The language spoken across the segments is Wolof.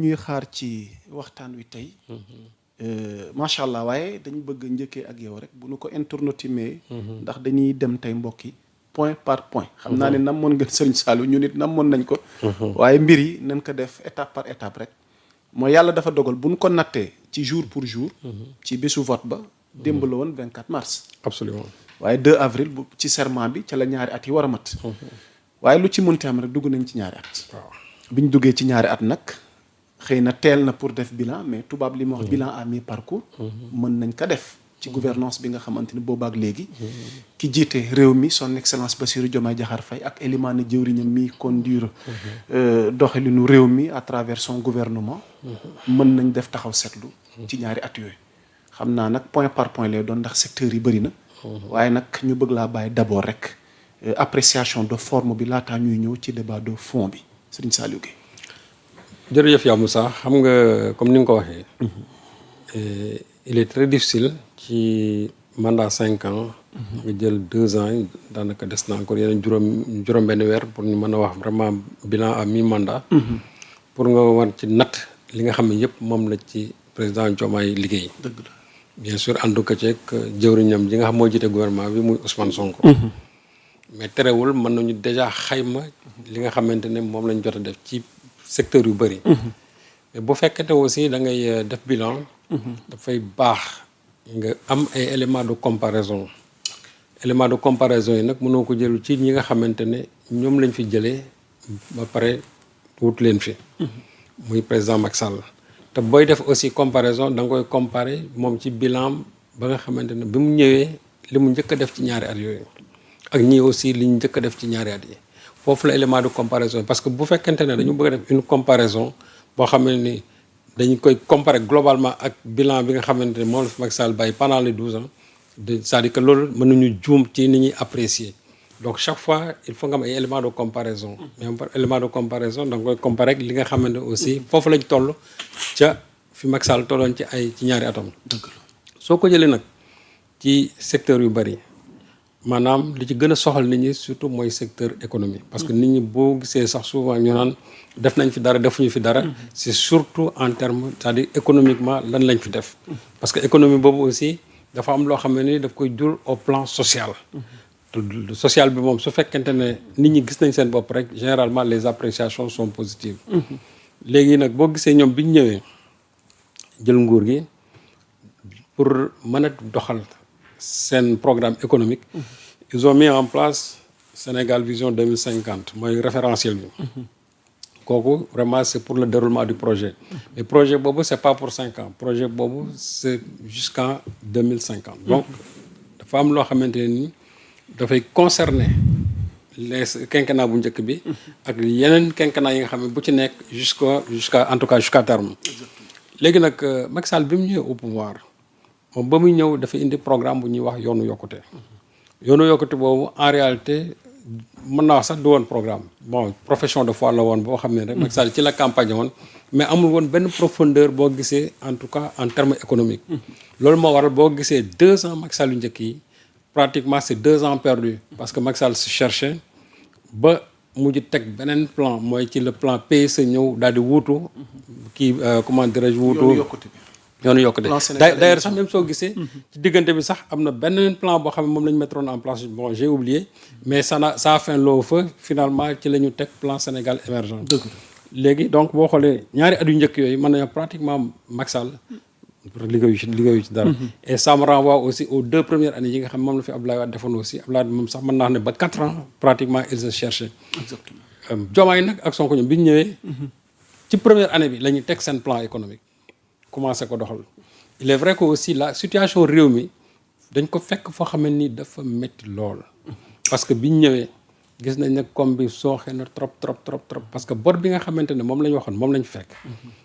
ñuy xaar ci waxtaan wi tey macha allah waaye dañu bëgg njëkkee ak yow rek bu nu ko internetimee ndax dañuy dem tey mbokk yi point par point xam naa ne namoon ngeen Serigne Saliou ñu nit namoon nañ ko waaye mbir yi nañ ko def étape par étape rek mooy yàlla dafa dogal bu ñu ko nattee ci jour pour jour ci bésu vote ba démb la woon 24 mars absolument waaye 2 avril bu ci serment bi ca la ñaari at yi war a mat waaye lu ci munti am rek dugg nañ ci ñaari at bi ñu duggee ci ñaari at nag xëy na teel na pour def bilan mais tubaab li mu wax bilan à mi-parcours mën nañ ko def ci gouvernance bi nga xamante ni boobaak léegi ki jiite réew mi son excellence Bassirou Diomaye Diakhar Faye ak élimaane jëwriñam mi conduire doxalinu réew mi à travers son gouvernement mën nañ def taxaw seetlu ci ñaari at yooyu xam naa nag point par point lay doon ndax secteurs yi bëri na waaye nag ñu bëgg laa bàyyi d'abord rek appréciation de forme bi laataa ñuy ñëw ci débat de fond bi Serigne Saliou Gueye. jërëjëf yaa Moussa xam nga comme ni nga ko waxee il est très difficile ci mandat 5 ans nga jël 2 ans yi daanaka des na encore yeneen juróom benn weer pour ñu mën a wax vraiment bilan à mi-mandat pour nga war ci natt li nga xam ne yëpp moom la ci président Diomaye liggéey dëgg la bien sûr àndu ko ceeg jëwriñam ji nga xam moo jiite gouvernement bi muy Ousmane Sonko mais terewul mën nañu déjà xayma li nga xamante ne moom lañ jot a def ci secteur yu bëri mais bu fekkete aussi da ngay def bilan dafay baax nga am ay éléments de comparaison yi nag mënoo ko jël ci ñi nga xamante ne ñoom lañ fi jëlee ba pare wut leen fi muy président Macky Sall te booy def aussi comparaison da nga koy comparer moom ci bilan ba nga xamante ne bi mu ñëwee li mu njëkk a def ci ñaari at yooyu ak ñii aussi li ñu njëkk a def ci ñaari at yi foofu la élément de comparaison parce que bu fekkente ne dañu bëgg a def une comparaison boo xam ne ni dañu koy comparer globalement ak bilan bi nga xamante ne moom la fi Macky Sall bàyyi pendant les 12 ans c'est-à-dire que loolu mën nañu juum ci ni ñuy apprécier donc chaque fois il faut nga am ay élément de comparaison mais par élément de comparaison da nga koy comparer ak li nga xamante ne aussi foofu lañ toll ca fi Macky Sall tolloon ci ñaari atam soo ko jëlee nag ci secteur yu bëri maanaam li ci gën a soxal nit ñi surtout mooy secteur économique parce que nit ñi boo gisee sax souvent ñu naan def nañ fi dara defuñu fi dara c'est surtout en terme c'est-à-dire économiquement lan lañ fi def parce que économie boobu aussi dafa am loo xam ne ni daf koy jur au plan social social bi moom su fekkente ne nit ñi gis nañ seen bopp rek généralement les appréciations sont positives léegi nag boo gisee ñoom bi ñu ñëwee jël nguur gi pour mën a doxal seen programme économique ils ont mis en place Sénégal Vision 2050 mooy référentiel bi kooku vraiment c'est pour le déroulement du projet mais projet boobu c'est pas pour 5 ans projet boobu c'est jusqu'en 2050 donc dafa am loo xamante ne ni dafay concerner les quinquennat bu njëkk bi ak yeneen quinquennat yi nga xam ne bu ci nekk jusqu'à en tout cas jusqu'à terme léegi nag Macky Sall bi mu ñëwee au pouvoir moom ba muy ñëw dafa indi programme bu ñuy wax yoonu yokkute boobu en réalité mën naa wax sax du woon programme bon profession de foi la woon boo xam ne rek Macky Sall ci la campagne woon mais amul woon benn profondeur boo gisee en tout cas en termes économiques loolu moo waral boo gisee 2 ans Macky Sall yu njëkk yi pratiquement c'est 2 ans perdus parce que Macky Sall se cherchait ba mujj teg beneen plan mooy ci le plan PSE ñëw daal di wuutu kii comment dirais-je wuutu yoonu yokkute d'ailleurs sax même soo gisee ci diggante bi sax am na benn plan boo xam ne moom la ñu mettroon en place bon j'ai oublié mais ça a fait long feu finalement ci la ñu teg plan Sénégal émergent léegi donc boo xoolee ñaari at yu njëkk yooyu mën nañu pratiquement Macky Sall liggéeyu ci dara et ça me renvoie aussi aux 2 premières années yi nga xam moom la fi Abdoulaye Wade defoon aussi Abdoulaye Wade moom sax mën naa xam ne ba 4 ans pratiquement il se cherchait Diomaye nag ak Sonko ñoom bi ñu ñëwee ci première année bi la ñuy teg seen plan économique commencé ko doxal il est vrai que aussi la situation réew mi dañ ko fekk foo xam ne ni dafa métti lool parce que biñ ñëwee gis nañ ne comme bi sooxee na trop parce que bor bi nga xamante ne moom la ñu waxoon moom lañ fekk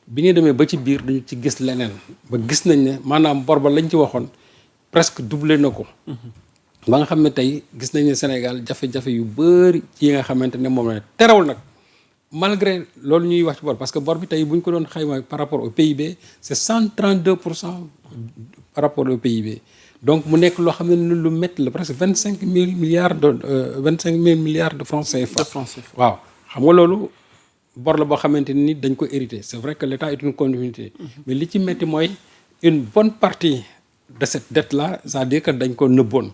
bi ñu demee ba ci biir dañu ci gis leneen ba gis nañ ne maanaam bor ba lañ ci waxoon presque doublé na ko ba nga xam ne tey gis nañ ne Sénégal jafe-jafe yu bëri ci yi nga xamante ne moom la terewul nag malgré loolu ñuy wax ci bor parce que bor bi tey bu ñu ko doon xayma par rapport au PIB c'est 132% par rapport au PIB donc mu nekk loo xam ne lu métti la presque 25 000 milliards de francs CFA. waaw xam nga loolu bor la boo xamante ni dañ ko hérité c'est vrai que l'État est une continuité mais li ci metti mooy une bonne partie de cette dette là c'est-à-dire que dañ ko nëbboon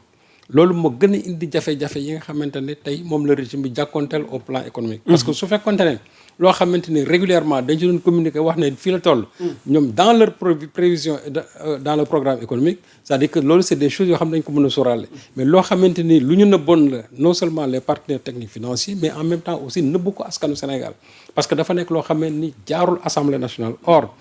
loolu moo gën a indi jafe-jafe yi nga xamante ne tey moom la régime bi jàkkoonteel au plan économique parce que su fekkoonte ne loo xamante ni régulièrement dañ ci doon communiquer wax ne fii la toll ñoom dans leur prévision dans le programme économique c'est-à-dire que loolu c'est des choses yoo xam ne dañ ko mën a sóoraale mais loo xamante ni lu ñu nëbboon la non seulement les partenaires techniques financiers mais en même temps aussi nëbbu ko askanu Sénégal parce que dafa nekk loo xamante ni jaarul Assemblée nationale or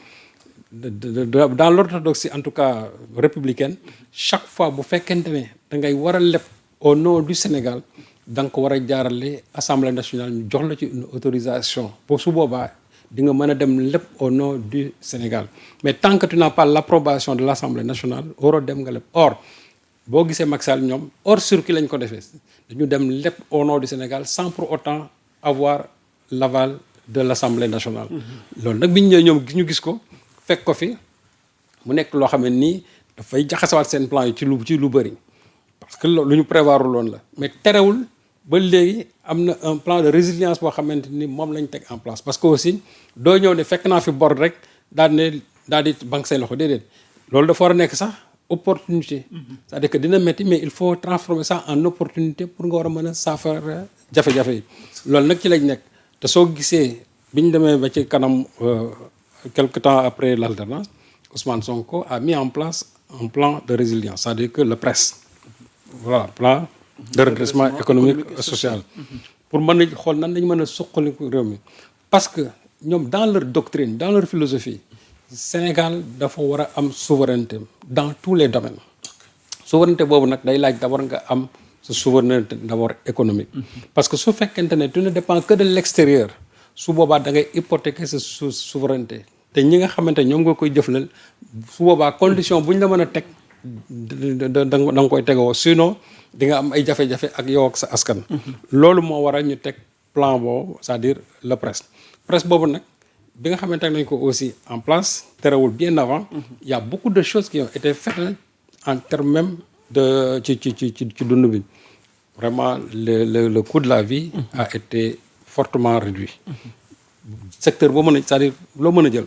dans l'orthodoxie en tout cas républicaine chaque fois bu fekkente ne da ngay war a leb au nom du Sénégal da nga ko war a jaarale Assemblée nationale ñu jox la ci une autorisation pour su boobaa di nga mën a dem leb au nom du Sénégal mais tant que tu n'as pas l'approbation de l'Assemblée nationale waroo dem nga leb or boo gisee Macky Sall ñoom hors circuit lañ ko defee dañu dem leb au nom du Sénégal sans pour autant avoir l'aval de l'Assemblée nationale loolu nag bi ñu ñëwee ñoom ñu gis ko fekk ko fi mu nekk loo xam ne nii dafay jaxasawaat seen plan yi ci lu bëri parce que lu ñu prévoir loon la mais terewul ba léegi am na un plan de résilience boo xamante ni moom lañ teg en place parce que aussi doo ñëw ne fekk naa fi bor rek daal di banque say loxo déedéet loolu dafa war a nekk sax opportunité c'est-à-dire que dina métti mais il faut transformer ça en opportunité pour nga war a mën a saafara jafe-jafe yi loolu nag ci lañ nekk te soo gisee bi ñu demee ba ci kanam quelque temps après l'alternance Ousmane Sonko a mis en place un plan de résilience c'est-à-dire que le PRES voilà plan de redressement économique et social pour mën a xool nan lañ mën a suqaliku réew mi parce que ñoom dans leur doctrine dans leur philosophie Sénégal dafa war a am souveraineté dans tous les domaines souveraineté boobu nag day laaj d'abord nga am sa souveraineté d'abord économique parce que su fekkente ne tu ne dépends que de l'extérieur su boobaa da ngay hypothéquer sa souveraineté te ñi nga xamante ñoom nga koy jëflal su boobaa condition bu ñu la mën a teg da nga koy tegoo sinon di nga am ay jafe-jafe ak yow ak sa askan loolu moo waral ñu teg plan boobu c'est-à-dire le PRES boobu nag bi nga xamante nañ ko aussi en place terewul bien avant il y a beaucoup de choses qui ont été faites en termes même de ci dund bi vraiment le coût de la vie a été fortement réduit secteur boo mën a c'est-à-dire loo mën a jël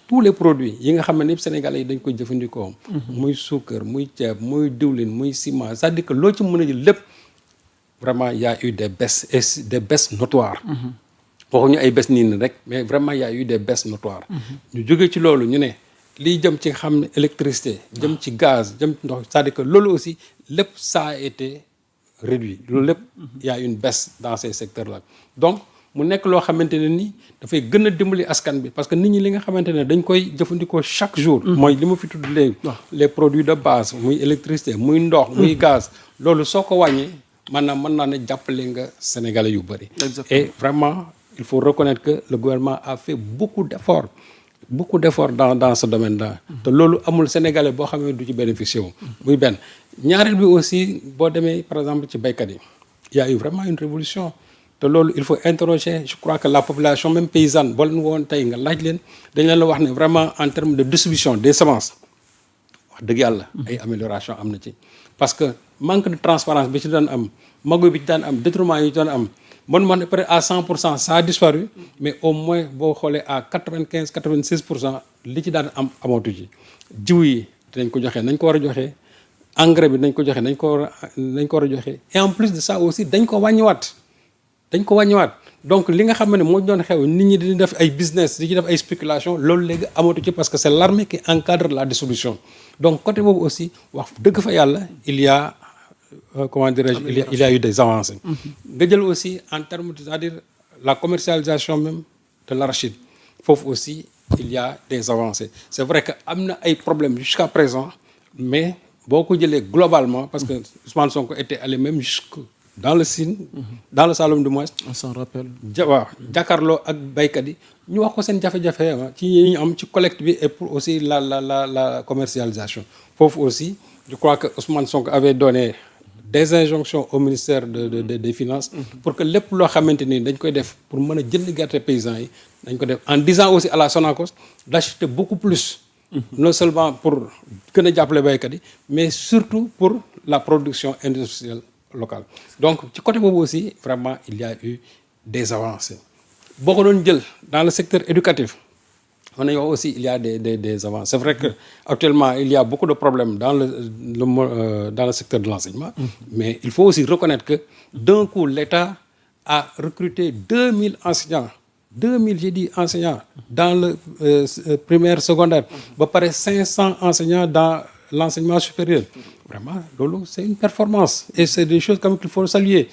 tous les produits yi nga xam ne yëpp Sénégalais yi dañ koy jëfandikoo muy suukar muy ceeb muy diwlin muy ciment c'est-à-dire que loo ci mën a jël lépp vraiment il y a eu des baisses et des baisses notoires waxuñu ay baisses nii rek mais vraiment il y a eu des baisses notoires ñu jógee ci loolu ñu ne liy jëm ci nga xam ne électricité jëm ci gaz jëm ci ndox c'est-à-dire que loolu aussi lépp ça a été réduit loolu lépp il y a une baisse dans ces secteurs là donc mu nekk loo xamante ne ni dafay gën a dimbali askan bi parce que nit ñi li nga xamante ne dañ koy jëfandikoo chaque jour mooy li ma fi tudd léegi les produits de base muy électricité muy ndox muy gaz loolu soo ko wàññee maanaam mën naa ne jàppale nga Sénégalais yu bëri et vraiment il faut reconnaître que le gouvernement a fait beaucoup d'efforts dans ce domaine-là te loolu amul Sénégalais boo xam ne du ci bénéficier wu muy benn ñaareel bi aussi boo demee par exemple ci baykat yi il y a eu vraiment une révolution te loolu il faut interroger je crois que la population même paysanne boo leen woon tey nga laaj leen dañ leen la wax ne vraiment en termes de distribution des semences wax dëgg yàlla ay amélioration am na ci parce que manque de transparence bi ci daan am mago bi ci daan am détournement yi ci daan am man man peut-être à 100% ça a disparu mais au moins boo xoolee à 95-96% li ci daan am amatu ci jiw yi dinañ ko joxe nañ ko war a joxe engrais bi nañ ko joxe nañ ko war a joxe et en plus de ça aussi dañ ko wàññiwaat donc li nga xam ne moo doon xew nit ñi di def ay business di ci def ay spéculation loolu léegi amatu ci parce que c'est l'armée qui encadre la distribution donc côté boobu aussi wax dëgg fa yàlla il y a comment dirais-je il y a eu des avancées nga jël aussi en termes c'est-à-dire la commercialisation même de l'arachide foofu aussi il y a des avancées c'est vrai que am na ay problèmes jusqu'à présent mais boo ko jëlee globalement parce que Ousmane Sonko était allé même jusque dans le Sine dans le Saloum du moins on s'en rappelle waaw jàkkaarloo ak baykat yi ñu wax ko seen jafe-jafe ci yi ñu am ci collecte bi et pour aussi la commercialisation foofu aussi je crois que Ousmane Sonko avait donné des injonctions au ministère des finances pour que lépp loo xamante ni dañ koy def pour mën a jënd gerte paysans yi dañ ko def en disant aussi à la Sonacos d'acheter beaucoup plus non seulement pour gën a jàppale baykat yi mais surtout pour la production industrielle locale donc ci côté boobu aussi vraiment il y a eu des avancées boo ko doon jël dans le secteur éducatif on a aussi il y a des avances. C'est vrai que actuellement il y a beaucoup de problèmes dans dans le secteur de l'enseignement, mais il faut aussi reconnaître que d'un coup l'État a recruté 2000 enseignants. 2000 j'ai dit enseignants dans le primaire secondaire, ba pare 500 enseignants dans l'enseignement supérieur. Vraiment loolu c'est une performance et c'est des choses comme qu'il faut saluer.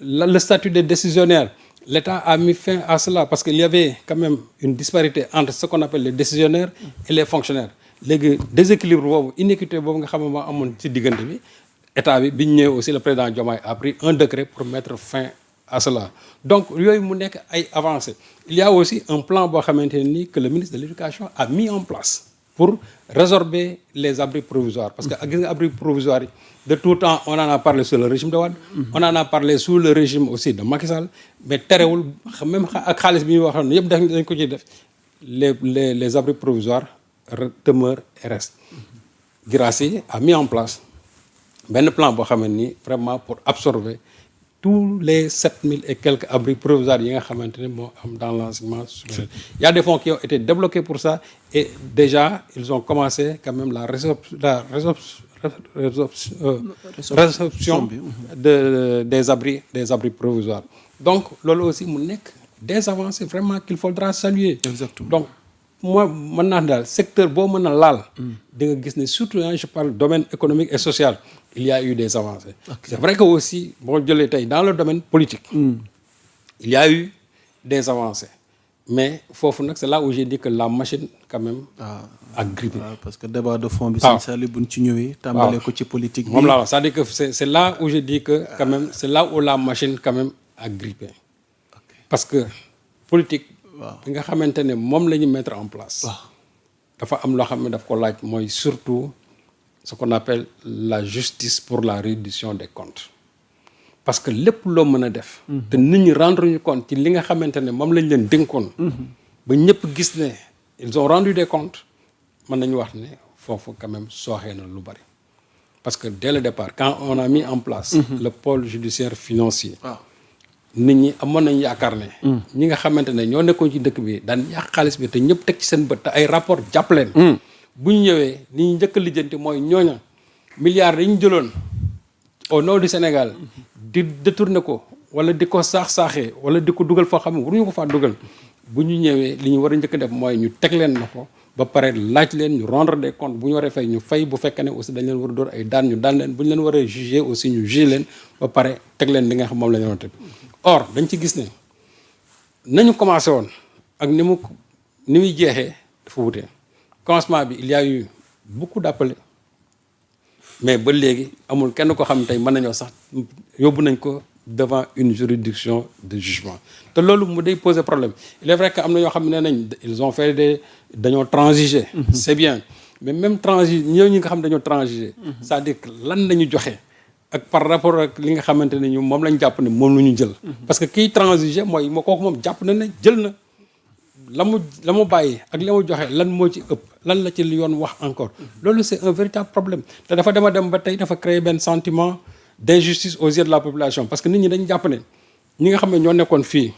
Le statut des décisionnaires, l'État a mis fin à cela parce qu'il y avait quand même une disparité entre ce qu'on appelle les décisionnaires et les fonctionnaires. léegi déséquilibre boobu inéquité boobu nga xam ne moo amoon ci diggante bi état bi ñu ñëwee aussi le président Diomaye a pris un décret pour mettre fin à cela. Donc yooyu mu nekk ay avancées. Il y a aussi un plan boo xamante ne nii que le ministre de l'Éducation a mis en place pour résorber les abris provisoires. Parce que gis nga abris provisoires yi de tout temps on en a parlé sous le régime de Wade. On en a parlé sous le régime aussi de Macky Sall. Mais terewul même ak xaalis bi ñuy waxoon yëpp dañ ko ciy def les abris provisoires demeurent et restent. Guirassy a mis en place benn plan boo xam ne nii vraiment pour absorber tous les 7000 et quelques abris provisoires yi nga xamante ne moo am dans l'enseignement supérieur. Il y a des fonds qui ont été débloqués pour ça et déjà ils ont commencé quand même la résorption des abris provisoires. Donc loolu aussi mu nekk des avancées vraiment qu'il faudra saluer. Exactement. Donc moi mën naa daal secteur boo mën a laal di nga gis ne surtout je parle domaine économique et social il y a eu des avancées. C'est vrai que aussi boo jëlee tey dans le domaine politique il y a eu des avancées mais foofu nag c'est là où j'ai dit que la machine quand même a grippé. Parce que débat de fond bi sëñ Saliou buñ ci ñëwee tàmbalee ko ci politique bi moom laa wax c'est-à-dire que c'est là où j'ai dit que quand même c'est là où la machine quand même a grippé. Parce que politique bi nga xamante ne moom la ñu mettre en place dafa am loo xam ne daf ko laaj mooy surtout ce qu'on appelle la justice pour la reddition des comptes. Parce que lépp loo mën a def te nit ñi rendre ñu compte ci li nga xamante ne moom lañ leen dénkoon ba ñëpp gis ne ils ont rendu des comptes mën nañu wax ne foofu quand même sooxee na lu bari. Parce que dès le départ quand on a mis en place le pôle judiciaire financier nit ñi amoon nañu yaakaar ne ñi nga xamante ne ñoo nekkoon ci dëkk bi daan yàq xaalis bi te ñëpp teg ci seen bët te ay rapport jàpp leen bu ñu ñëwee ni ñu njëkk a lijjanti mooy ñooña milliards yi ñu jëloon au nom du Sénégal di détourner ko wala di ko saax-saaxee wala di ko dugal foo xam ne waruñu ko faa dugal bu ñu ñëwee li ñu war a njëkk def mooy ñu teg leen na ko ba pare laaj leen ñu rendre des comptes bu ñu waree fay ñu fay bu fekkee ne aussi dañ leen war a door ay daan ñu daan leen bu ñu leen waree juger aussi ñu juger leen ba pare teg leen li nga xam moom la ñu war a teg. Or dañ ci gis ne nañu commencé woon ak ni muy jeexee dafa wutee commencement bi il y a eu beaucoup d'appels mais ba léegi amul kenn ko xam tey mën nañoo sax yóbbu nañ ko devant une juridiction de jugement te loolu mu day poser problème. Il est vrai que am na ñoo xam ne nañ ils ont fait dañoo transiger. C'est bien mais même ñooñu nga xam dañoo transiger. C'est-à-dire que lan lañu joxe. ak par rapport ak li nga xamante ne ñu moom lañ jàpp ne moom la ñu jël. Parce que kiy transiger mooy kooku moom jàpp na ne jël na la mu bàyyi ak la mu joxe lan moo ci ëpp lan la ci yoon wax encore. Loolu c'est un véritable problème te dafa dem ba tey dafa créer benn sentiment d'injustice aux yeux de la population parce que nit ñi dañ jàpp ne ñi nga xam ne ñoo nekkoon fii.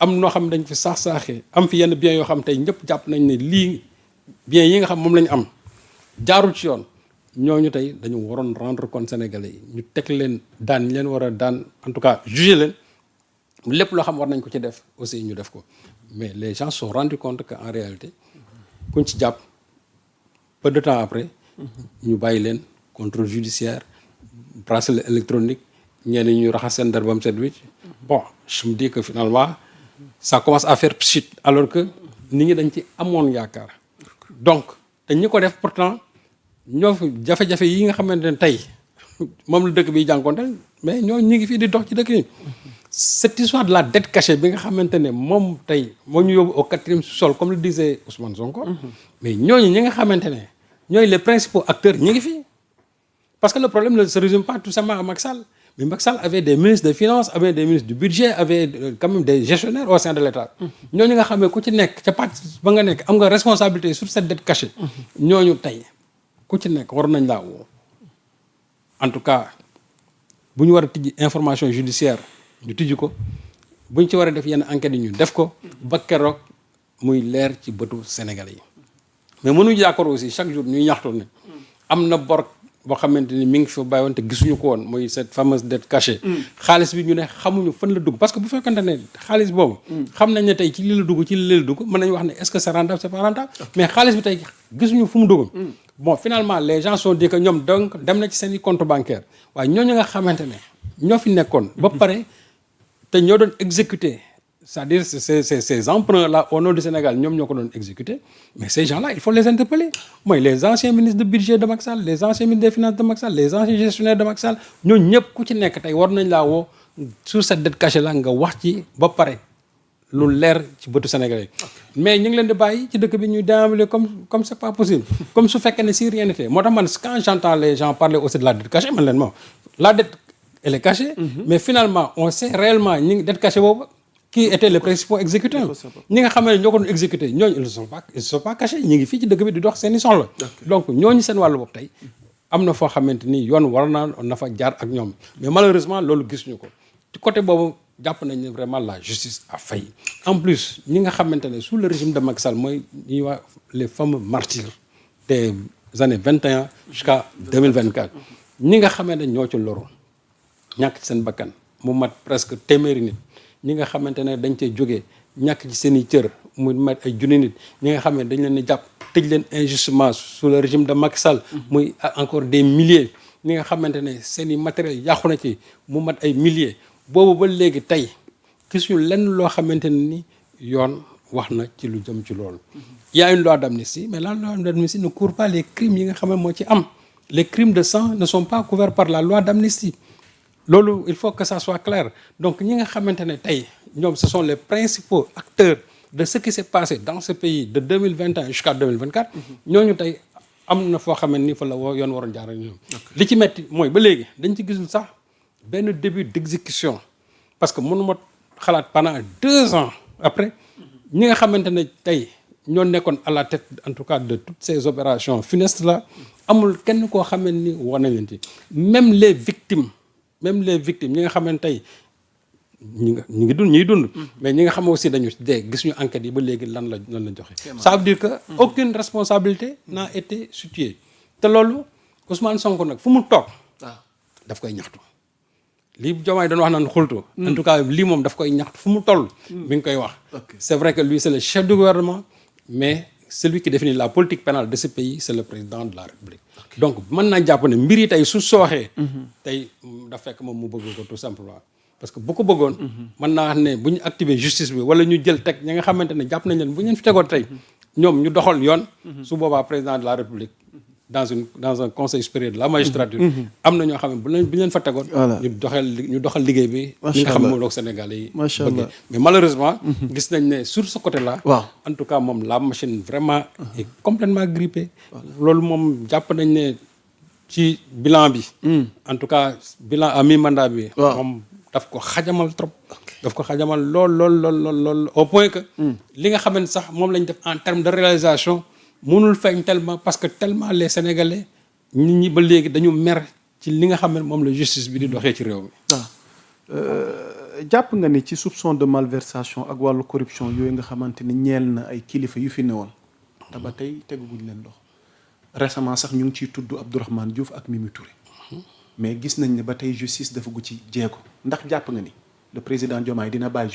am noo xam ne dañ fi saax-saaxee am fi yenn biens yoo xam tey ñëpp jàpp nañ ne lii biens yi nga xam moom la ñu am jaarul ci yoon. ñooñu tey dañu waroon rendre compte Sénégalais yi ñu teg leen daan leen war a daan en tout cas juger leen lépp loo xam war nañ ko ci def aussi ñu def ko mais les gens se sont rendus compte que en réalité kuñ ci jàpp peu de temps après ñu bàyyi leen contrôle judiciaire bracelet électronique ñenn ñu raxas seen der ba mu set wicc bon je me dis que finalement ça commence à faire pchit alors que nit ñi dañ ci amoon yaakaar donc te ñi ko def pourtant ñoo fi jafe-jafe yi nga xamante ne tey moom la dëkk bi jànkonteel mais ñoo ñu ngi fii di dox ci dëkk yi cette histoire de la dette cachée bi nga xamante ne moom tey moo ñu yóbbu au quatrième sol comme le disait Ousmane Sonko. Mais ñooñu ñi nga xamante ne ñooy les principaux acteurs ñi ngi fii parce que le problème ne se résume pas tout simplement à Macky Sall mais Macky Sall avait des ministres des finances avait des ministres du budget avait quand même des gestionnaires au sein de l'État. Ñooñu nga xam ne ku ci nekk ca parti ba nga nekk am nga responsabilité sur cette dette cachée. ñooñu tey. ku ci nekk war nañ laa woo en tout cas bu ñu war a tijji information judiciaire ñu tijji ko buñ ci war a def yenn enquêtes yi ñu def ko ba keroog muy leer ci bëtu Sénégalais yi mais mënuñu d'accord aussi chaque jour ñuy ñaxtu ne am na bor boo xamante ni mi ngi fa bàyyi woon te gisuñu ko woon mooy cette fameuse dette cachée. xaalis bi ñu ne xamuñu fan la dugg parce que bu fekkante ne xaalis boobu. xam nañ ne tey ci li la dugg ci li la dugg mën nañu wax ne est-ce que c'est rentable c'est pas rentable. mais xaalis bi tey gisuñu fu mu dugg. bon finalement les gens sont dit que ñoom donc dem na ci seen i compte bancaire waaye ñooñu nga xamante ne ñoo fi nekkoon. ba pare te ñoo doon exécuter. C'est-à-dire ces emprunts-là au nom du Sénégal ñoom ñoo ko doon exécuter mais ces gens-là il faut les interpeller mooy les anciens ministres de budget de Macky Sall les anciens ministres des finances de Macky Sall les anciens gestionnaires de Macky Sall ñooñu ñëpp ku ci nekk tey war nañ laa woo sur cette dette cachée là nga wax ci ba pare lu leer ci bëtu Sénégalais mais ñu ngi leen di bàyyi ci dëkk bi ñuy déambuler comme c'est pas possible comme su fekkee ne si rien n'était moo tax man quand j'entends les gens parler aussi de la dette cachée man leen moom la dette elle est cachée mais finalement on sait réellement ñi ngi dette cachée boobu qui étaient les principaux exécuteurs ñi nga xam ne ñoo ko doon exécuter ñooñu ils ne sont pas cachés ñi ngi fii ci dëkk bi di dox seeni soxla donc ñooñu seen wàllu bopp tey am na foo xamante ni yoon war na fa jaar ak ñoom mais malheureusement loolu gisuñu ko ci côté boobu jàpp nañ ne vraiment la justice a failli en plus ñi nga xamante ne sous le régime de Macky Sall mooy ñuy wax les fameux martyrs des années 21 jusqu'à 2024 ñi nga xamante ne ñoo ci loru ñàkk ci seen bakkan mu mat presque téeméeri nit ñi nga xamante ne dañ cee jógee ñàkk ci seen i cër muy mat ay junni nit ñi nga xam ne dañ leen di jàpp tëj leen injustement sous le régime de Macky Sall muy encore des milliers ñi nga xamante ne seen i matériel yàqu na ci mu mat ay milliers boobu ba léegi tey gisuñu lenn loo xamante ne ni yoon wax na ci lu jëm ci loolu. Il y a une loi d'amnistie mais la loi d'amnistie ne couvre pas les crimes yi nga xam ne moo ci am les crimes de sang ne sont pas couverts par la loi d'amnistie loolu il faut que ça soit clair donc ñi nga xamante ne tey ñoom ce sont les principaux acteurs de ce qui s'est passé dans ce pays de 2021 jusqu'à 2024 ñooñu tey am na foo xamante ni fa la yoon waroon jaar ak ñoom li ci metti mooy ba léegi dañ ci gisul sax benn début d'exécution parce que mënuma xalaat pendant 2 ans après ñi nga xamante ne tey ñoo nekkoon à la tête en tout cas de toutes ces opérations funestes là amul kenn koo xamante ni war nañ leen ci même les victimes ñi nga xamante tey ñuy dund mais ñi nga xam aussi dañu dee gis ñu enquêtes yi ba léegi lan la joxe ça veut dire que aucune responsabilité n'a été située te loolu Ousmane Sonko nag fu mu toog daf koy ñaxtu lii Diomaye doon wax naan xultu en tout cas lii moom daf koy ñaxtu fu mu toll mi ngi koy wax c'est vrai que lui c'est le chef du gouvernement mais celui qui définit la politique pénale de ce pays c'est le président de la République donc mën naa jàpp ne mbir yi tey su sooxee tey daf fekk moom mu bëgg ko tout simplement parce que bu ko bëggoon mën naa wax ne bu ñu activer justice bi wala ñu jël teg ñi nga xamante ne jàpp nañ leen bu ñu leen fi tegoon tey ñoom ñu doxal yoon su boobaa président de la République dans un conseil supérieur de la magistrature am na ñoo xam ne bu ñu leen fa tegoon ñu doxal liggéey bi ñi nga xam ne moom la ko Sénégalais yi bëggee mais malheureusement gis nañ ne sur ce côté là en tout cas moom la machine vraiment est complètement grippée loolu moom jàpp nañ ne ci bilan bi en tout cas bilan à mi-mandat bi moom daf ko xajamal trop daf ko xajamal lool au point que li nga xam ne sax moom lañ def en termes de réalisation mënul feeñ tellement parce que tellement les Sénégalais nit ñi ba léegi dañu mer ci li nga xam ne moom la justice bi di doxee ci réew mi. jàpp nga ni ci soupçon de malversation ak wàllu corruption yooyu nga xamante ni ñeel na ay kilifa yu fi newoon te ba tey teguguñ leen loxo récemment sax ñu ngi ciy tudd Abdourahmane Diouf ak Mimi Touré mais gis nañ ne ba tey justice dafa gu ci jéego ndax jàpp nga ni le président Diomaye dina bàyyi